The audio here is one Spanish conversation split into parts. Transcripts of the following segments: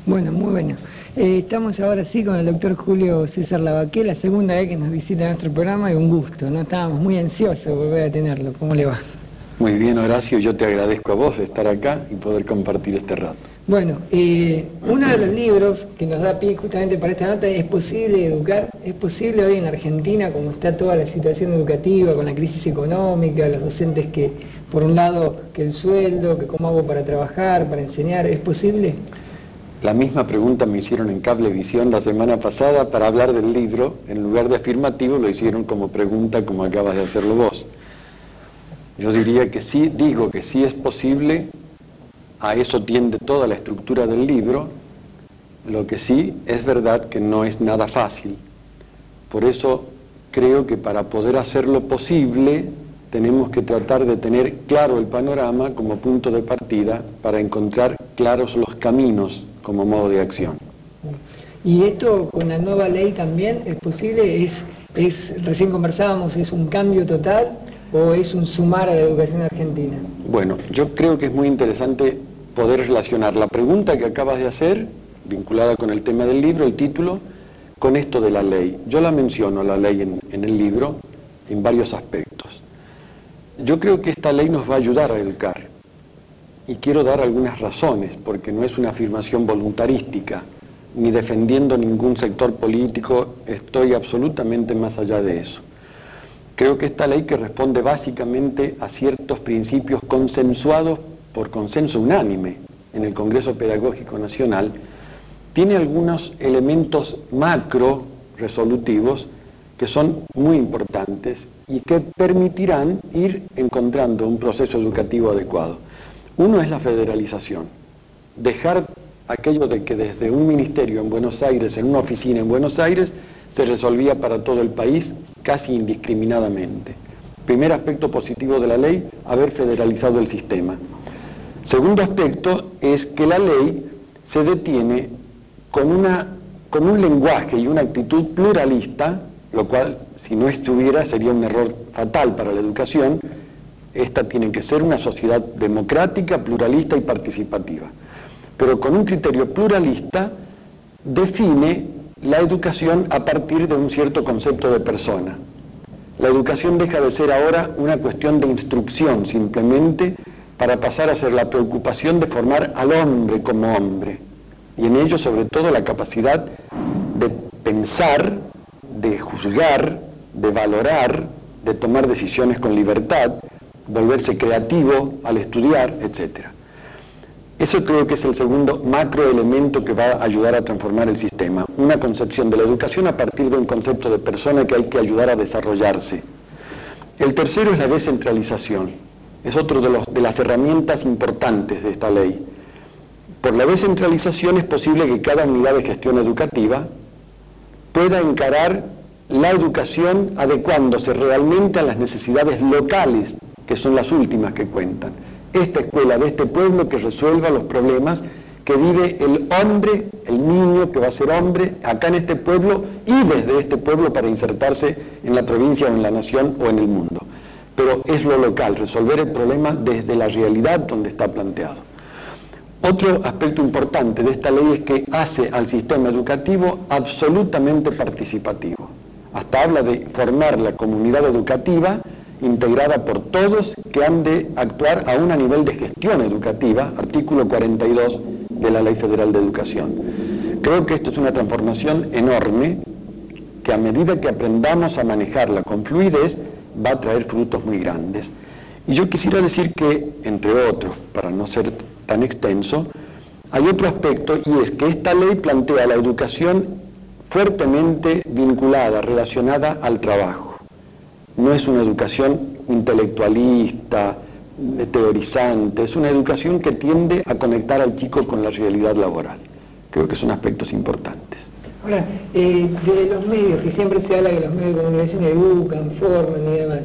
Bueno, muy bueno. Estamos ahora sí con el doctor Julio César Lavaqué, la segunda vez que nos visita nuestro programa y un gusto, ¿no? Estábamos muy ansiosos de volver a tenerlo. ¿Cómo le va? Muy bien, Horacio, yo te agradezco a vos de estar acá y poder compartir este rato. Bueno, uno de los libros que nos da pie justamente para esta nota es ¿posible educar? ¿Es posible hoy en Argentina, como está toda la situación educativa, con la crisis económica, los docentes que, por un lado, que el sueldo, que cómo hago para trabajar, para enseñar, ¿es posible? La misma pregunta me hicieron en Cablevisión la semana pasada para hablar del libro. En lugar de afirmativo lo hicieron como pregunta, como acabas de hacerlo vos. Yo diría que sí, digo que sí es posible, a eso tiende toda la estructura del libro. Lo que sí es verdad que no es nada fácil. Por eso creo que para poder hacerlo posible tenemos que tratar de tener claro el panorama como punto de partida para encontrar claros los caminos como modo de acción. ¿Y esto con la nueva ley también es posible? Recién conversábamos, ¿es un cambio total o es un sumar a la educación argentina? Bueno, yo creo que es muy interesante poder relacionar la pregunta que acabas de hacer, vinculada con el tema del libro, el título, con esto de la ley. Yo la menciono, la ley, en el libro, en varios aspectos. Yo creo que esta ley nos va a ayudar a educar. Y quiero dar algunas razones, porque no es una afirmación voluntarística, ni defendiendo ningún sector político, estoy absolutamente más allá de eso. Creo que esta ley, que responde básicamente a ciertos principios consensuados por consenso unánime en el Congreso Pedagógico Nacional, tiene algunos elementos macro resolutivos que son muy importantes y que permitirán ir encontrando un proceso educativo adecuado. Uno es la federalización, dejar aquello de que desde un ministerio en Buenos Aires, en una oficina en Buenos Aires, se resolvía para todo el país casi indiscriminadamente. Primer aspecto positivo de la ley, haber federalizado el sistema. Segundo aspecto es que la ley se detiene con un lenguaje y una actitud pluralista, lo cual, si no estuviera, sería un error fatal para la educación. Esta tiene que ser una sociedad democrática, pluralista y participativa. Pero con un criterio pluralista define la educación a partir de un cierto concepto de persona. La educación deja de ser ahora una cuestión de instrucción simplemente, para pasar a ser la preocupación de formar al hombre como hombre. Y en ello, sobre todo, la capacidad de pensar, de juzgar, de valorar, de tomar decisiones con libertad, volverse creativo al estudiar, etc. Eso creo que es el segundo macroelemento que va a ayudar a transformar el sistema. Una concepción de la educación a partir de un concepto de persona que hay que ayudar a desarrollarse. El tercero es la descentralización. Es otro de las herramientas importantes de esta ley. Por la descentralización es posible que cada unidad de gestión educativa pueda encarar la educación adecuándose realmente a las necesidades locales, que son las últimas que cuentan. Esta escuela de este pueblo que resuelva los problemas que vive el hombre, el niño que va a ser hombre, acá en este pueblo y desde este pueblo para insertarse en la provincia o en la nación o en el mundo. Pero es lo local, resolver el problema desde la realidad donde está planteado. Otro aspecto importante de esta ley es que hace al sistema educativo absolutamente participativo. Hasta habla de formar la comunidad educativa integrada por todos que han de actuar aún a nivel de gestión educativa, artículo 42 de la Ley Federal de Educación. Creo que esto es una transformación enorme que a medida que aprendamos a manejarla con fluidez va a traer frutos muy grandes. Y yo quisiera decir que, entre otros, para no ser tan extenso, hay otro aspecto, y es que esta ley plantea la educación fuertemente vinculada, relacionada al trabajo. No es una educación intelectualista, teorizante, es una educación que tiende a conectar al chico con la realidad laboral. Creo que son aspectos importantes. Ahora, de los medios, que siempre se habla que los medios de comunicación educan, forman y demás,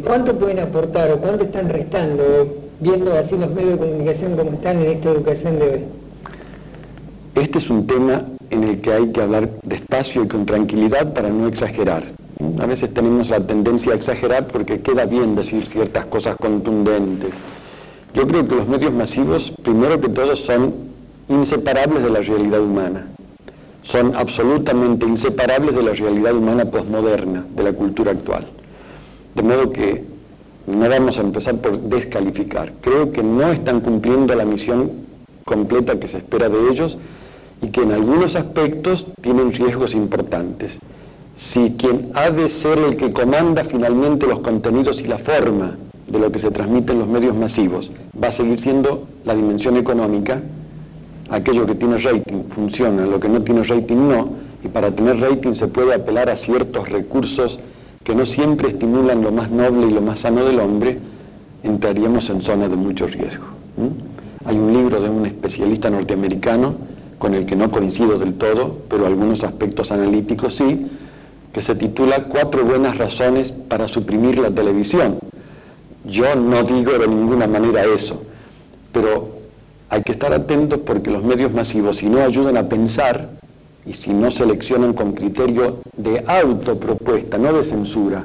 ¿cuánto pueden aportar o cuánto están restando, viendo así los medios de comunicación como están en esta educación de hoy? Este es un tema en el que hay que hablar despacio y con tranquilidad para no exagerar. A veces tenemos la tendencia a exagerar porque queda bien decir ciertas cosas contundentes. Yo creo que los medios masivos, primero que todo, son inseparables de la realidad humana. Son absolutamente inseparables de la realidad humana posmoderna, de la cultura actual. De modo que no vamos a empezar por descalificar. Creo que no están cumpliendo la misión completa que se espera de ellos y que en algunos aspectos tienen riesgos importantes. Si quien ha de ser el que comanda finalmente los contenidos y la forma de lo que se transmite en los medios masivos va a seguir siendo la dimensión económica, aquello que tiene rating funciona, lo que no tiene rating no, y para tener rating se puede apelar a ciertos recursos que no siempre estimulan lo más noble y lo más sano del hombre, entraríamos en zonas de mucho riesgo. Hay un libro de un especialista norteamericano, con el que no coincido del todo, pero algunos aspectos analíticos sí, que se titula 4 buenas razones para suprimir la televisión. Yo no digo de ninguna manera eso, pero hay que estar atentos porque los medios masivos, si no ayudan a pensar y si no seleccionan con criterio de autopropuesta, no de censura,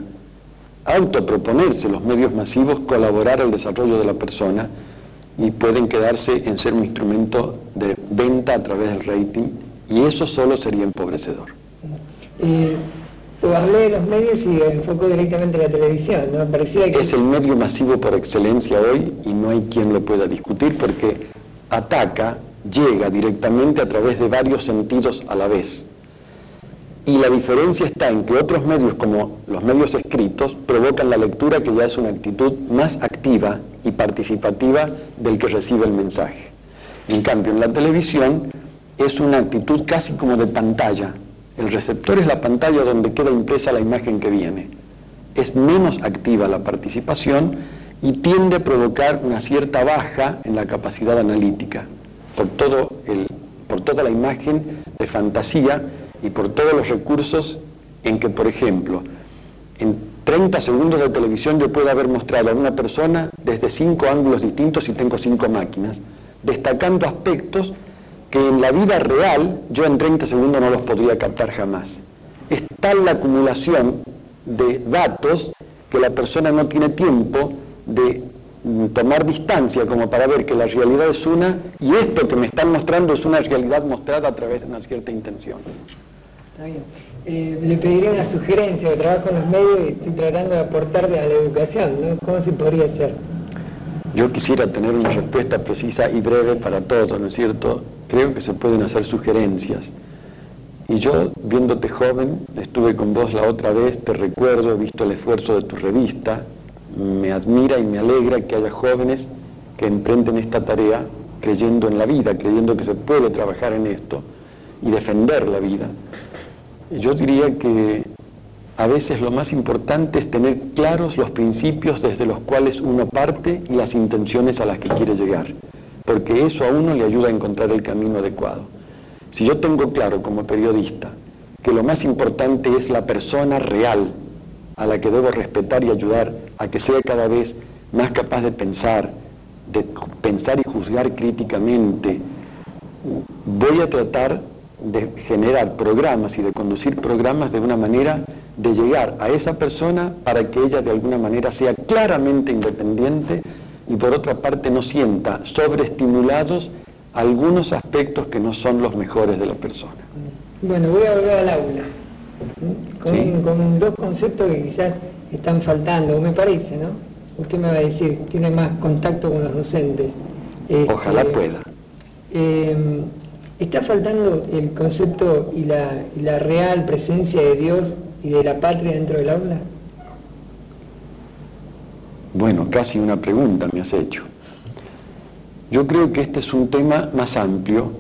autoproponerse los medios masivos, colaborar al desarrollo de la persona, y pueden quedarse en ser un instrumento de venta a través del rating, y eso solo sería empobrecedor. Hablé de los medios y enfocó directamente la televisión, ¿no? Parecía que... Es el medio masivo por excelencia hoy y no hay quien lo pueda discutir porque ataca, llega directamente a través de varios sentidos a la vez. Y la diferencia está en que otros medios, como los medios escritos, provocan la lectura, que ya es una actitud más activa y participativa del que recibe el mensaje. En cambio, en la televisión es una actitud casi como de pantalla. El receptor es la pantalla donde queda impresa la imagen que viene. Es menos activa la participación y tiende a provocar una cierta baja en la capacidad analítica por toda la imagen de fantasía y por todos los recursos en que, por ejemplo, en 30 segundos de televisión yo puedo haber mostrado a una persona desde 5 ángulos distintos y tengo 5 máquinas, destacando aspectos que en la vida real yo en 30 segundos no los podría captar jamás. Es tal la acumulación de datos que la persona no tiene tiempo de tomar distancia como para ver que la realidad es una y esto que me están mostrando es una realidad mostrada a través de una cierta intención. Está bien. Le pediría una sugerencia, que trabajo en los medios y estoy tratando de aportarle a la educación, ¿no? ¿Cómo se podría hacer? Yo quisiera tener una respuesta precisa y breve para todos, ¿no es cierto? Creo que se pueden hacer sugerencias. Y yo, viéndote joven, estuve con vos la otra vez, te recuerdo, he visto el esfuerzo de tu revista, me admira y me alegra que haya jóvenes que emprenden esta tarea creyendo en la vida, creyendo que se puede trabajar en esto y defender la vida. Yo diría que a veces lo más importante es tener claros los principios desde los cuales uno parte y las intenciones a las que quiere llegar, porque eso a uno le ayuda a encontrar el camino adecuado. Si yo tengo claro como periodista que lo más importante es la persona real a la que debo respetar y ayudar a que sea cada vez más capaz de pensar y juzgar críticamente, voy a tratar de generar programas y de conducir programas de una manera de llegar a esa persona para que ella de alguna manera sea claramente independiente y por otra parte no sienta sobreestimulados algunos aspectos que no son los mejores de la persona. Bueno, voy a volver al aula, Sí. con 2 conceptos que quizás están faltando, me parece, ¿no? Usted me va a decir, tiene más contacto con los docentes. Ojalá pueda. ¿Está faltando el concepto y la real presencia de Dios y de la patria dentro del aula? Bueno, casi una pregunta me has hecho. Yo creo que este es un tema más amplio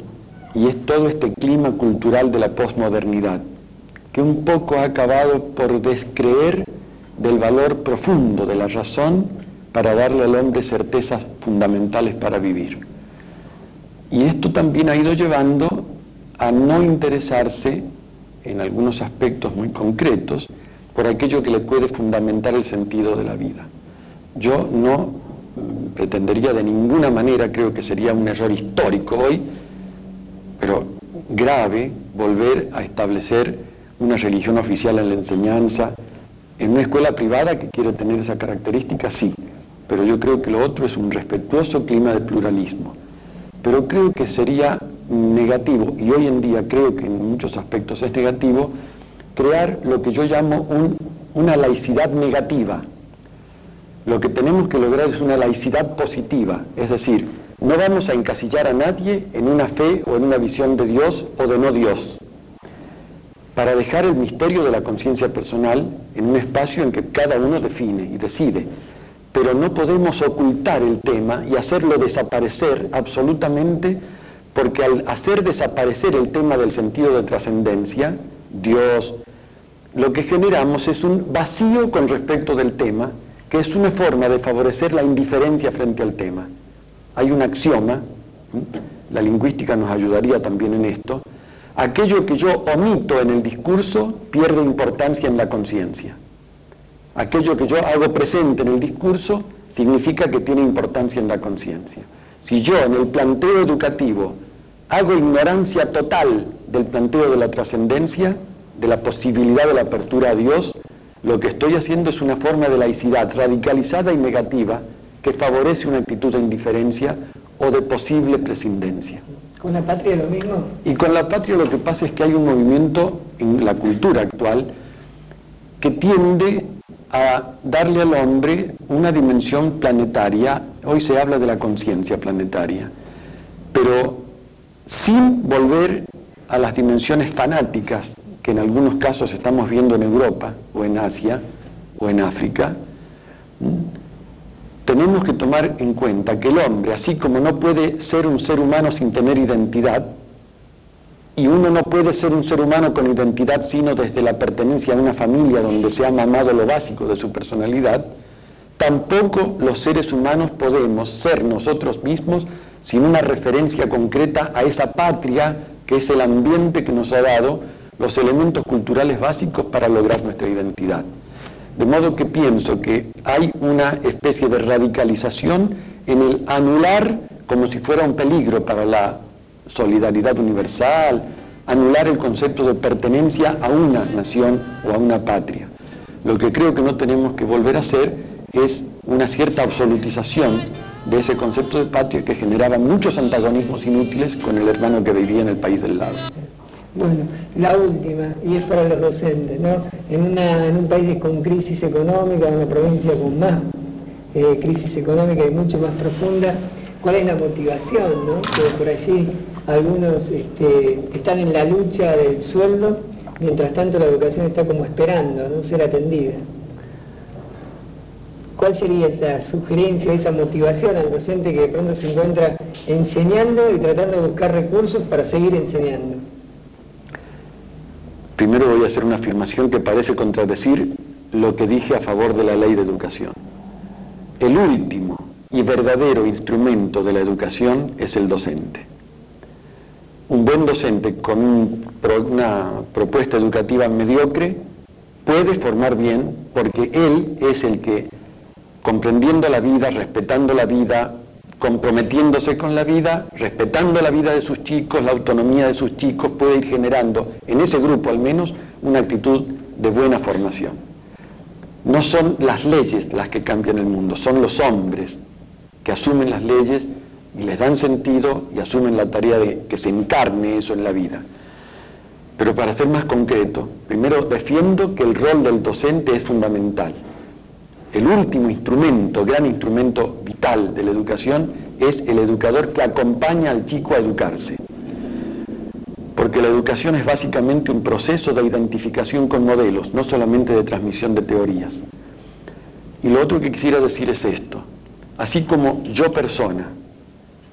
y es todo este clima cultural de la posmodernidad, que un poco ha acabado por descreer del valor profundo de la razón para darle al hombre certezas fundamentales para vivir. Y esto también ha ido llevando a no interesarse, en algunos aspectos muy concretos, por aquello que le puede fundamentar el sentido de la vida. Yo no pretendería de ninguna manera, creo que sería un error histórico hoy, pero grave, volver a establecer una religión oficial en la enseñanza. En una escuela privada que quiere tener esa característica, sí, pero yo creo que lo otro es un respetuoso clima de pluralismo. Pero creo que sería negativo, y hoy en día creo que en muchos aspectos es negativo, crear lo que yo llamo una laicidad negativa. Lo que tenemos que lograr es una laicidad positiva, es decir, no vamos a encasillar a nadie en una fe o en una visión de Dios o de no Dios, para dejar el misterio de la conciencia personal en un espacio en que cada uno define y decide. Pero no podemos ocultar el tema y hacerlo desaparecer absolutamente, porque al hacer desaparecer el tema del sentido de trascendencia, Dios, lo que generamos es un vacío con respecto del tema, que es una forma de favorecer la indiferencia frente al tema. Hay un axioma, la lingüística nos ayudaría también en esto: aquello que yo omito en el discurso pierde importancia en la conciencia. Aquello que yo hago presente en el discurso significa que tiene importancia en la conciencia. Si yo en el planteo educativo hago ignorancia total del planteo de la trascendencia, de la posibilidad de la apertura a Dios, lo que estoy haciendo es una forma de laicidad radicalizada y negativa que favorece una actitud de indiferencia o de posible prescindencia. ¿Con la patria lo mismo? Y con la patria lo que pasa es que hay un movimiento en la cultura actual que tiende a darle al hombre una dimensión planetaria. Hoy se habla de la conciencia planetaria, pero sin volver a las dimensiones fanáticas que en algunos casos estamos viendo en Europa o en Asia o en África. Tenemos que tomar en cuenta que el hombre, así como no puede ser un ser humano sin tener identidad, y uno no puede ser un ser humano con identidad sino desde la pertenencia a una familia donde se ha mamado lo básico de su personalidad, tampoco los seres humanos podemos ser nosotros mismos sin una referencia concreta a esa patria que es el ambiente que nos ha dado los elementos culturales básicos para lograr nuestra identidad. De modo que pienso que hay una especie de radicalización en el anular, como si fuera un peligro para la solidaridad universal, anular el concepto de pertenencia a una nación o a una patria. Lo que creo que no tenemos que volver a hacer es una cierta absolutización de ese concepto de patria que generaba muchos antagonismos inútiles con el hermano que vivía en el país del lado. Bueno, la última, y es para los docentes, ¿no? En un país con crisis económica, en una provincia con más crisis económica y mucho más profunda, ¿cuál es la motivación, no? Que por allí algunos están en la lucha del sueldo, mientras tanto la educación está como esperando, no ser atendida. ¿Cuál sería esa sugerencia, esa motivación al docente que de pronto se encuentra enseñando y tratando de buscar recursos para seguir enseñando? Primero voy a hacer una afirmación que parece contradecir lo que dije a favor de la ley de educación. El último y verdadero instrumento de la educación es el docente. Un buen docente con una propuesta educativa mediocre puede formar bien, porque él es el que, comprendiendo la vida, respetando la vida, comprometiéndose con la vida, respetando la vida de sus chicos, la autonomía de sus chicos, puede ir generando, en ese grupo al menos, una actitud de buena formación. No son las leyes las que cambian el mundo, son los hombres que asumen las leyes y les dan sentido y asumen la tarea de que se encarne eso en la vida. Pero para ser más concreto, primero defiendo que el rol del docente es fundamental. El último instrumento, gran instrumento vital de la educación es el educador que acompaña al chico a educarse. Porque la educación es básicamente un proceso de identificación con modelos, no solamente de transmisión de teorías. Y lo otro que quisiera decir es esto: así como yo persona,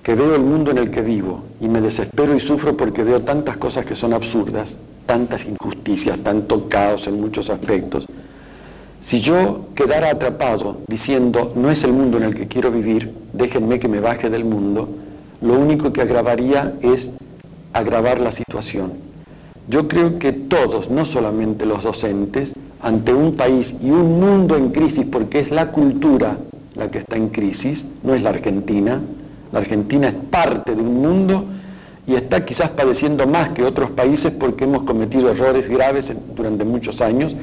que veo el mundo en el que vivo y me desespero y sufro porque veo tantas cosas que son absurdas, tantas injusticias, tanto caos en muchos aspectos, si yo quedara atrapado diciendo no es el mundo en el que quiero vivir, déjenme que me baje del mundo, lo único que agravaría es agravar la situación. Yo creo que todos, no solamente los docentes, ante un país y un mundo en crisis, porque es la cultura la que está en crisis, no es la Argentina es parte de un mundo y está quizás padeciendo más que otros países porque hemos cometido errores graves durante muchos años.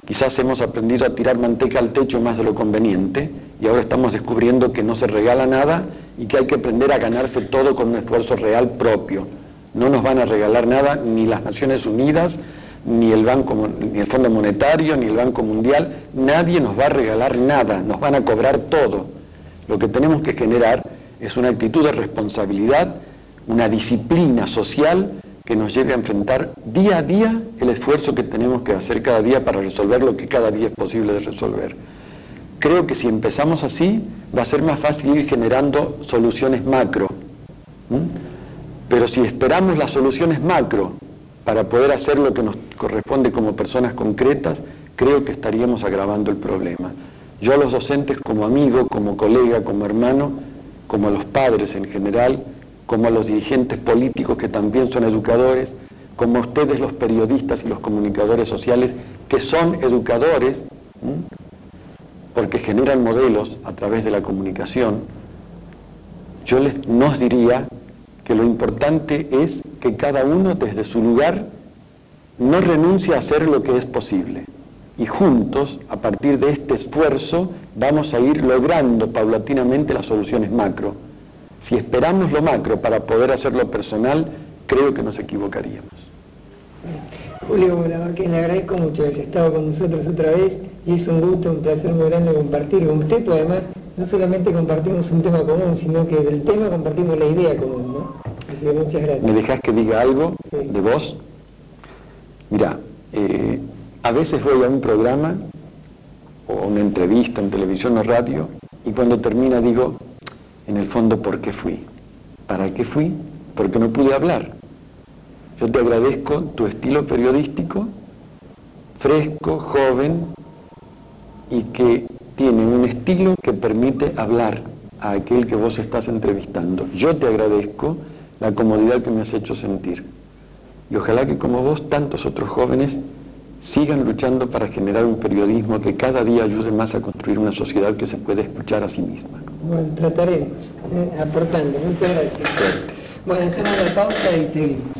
Quizás hemos aprendido a tirar manteca al techo más de lo conveniente y ahora estamos descubriendo que no se regala nada y que hay que aprender a ganarse todo con un esfuerzo real propio. No nos van a regalar nada, ni las Naciones Unidas, ni el Fondo Monetario, ni el Banco Mundial. Nadie nos va a regalar nada, nos van a cobrar todo. Lo que tenemos que generar es una actitud de responsabilidad, una disciplina social que nos lleve a enfrentar día a día el esfuerzo que tenemos que hacer cada día para resolver lo que cada día es posible de resolver. Creo que si empezamos así, va a ser más fácil ir generando soluciones macro. Pero si esperamos las soluciones macro para poder hacer lo que nos corresponde como personas concretas, creo que estaríamos agravando el problema. Yo a los docentes como amigo, como colega, como hermano, como a los padres en general, como a los dirigentes políticos que también son educadores, como a ustedes los periodistas y los comunicadores sociales que son educadores, porque generan modelos a través de la comunicación, yo nos diría que lo importante es que cada uno desde su lugar no renuncie a hacer lo que es posible. Y juntos, a partir de este esfuerzo, vamos a ir logrando paulatinamente las soluciones macro. Si esperamos lo macro para poder hacer lo personal, creo que nos equivocaríamos. Julio Lamarqués, le agradezco mucho que haya estado con nosotros otra vez y es un gusto, un placer muy grande compartir con usted, pues además no solamente compartimos un tema común, sino que del tema compartimos la idea común, ¿no? Así que muchas gracias. ¿Me dejás que diga algo de vos? Mira, a veces voy a un programa o una entrevista en televisión o radio y cuando termina digo, en el fondo, ¿por qué fui? ¿Para qué fui? Porque no pude hablar. Yo te agradezco tu estilo periodístico, fresco, joven, y que tiene un estilo que permite hablar a aquel que vos estás entrevistando. Yo te agradezco la comodidad que me has hecho sentir. Y ojalá que como vos, tantos otros jóvenes sigan luchando para generar un periodismo que cada día ayude más a construir una sociedad que se puede escuchar a sí misma. Bueno, trataremos, aportando. Muchas gracias. Bueno, hacemos la pausa y seguimos.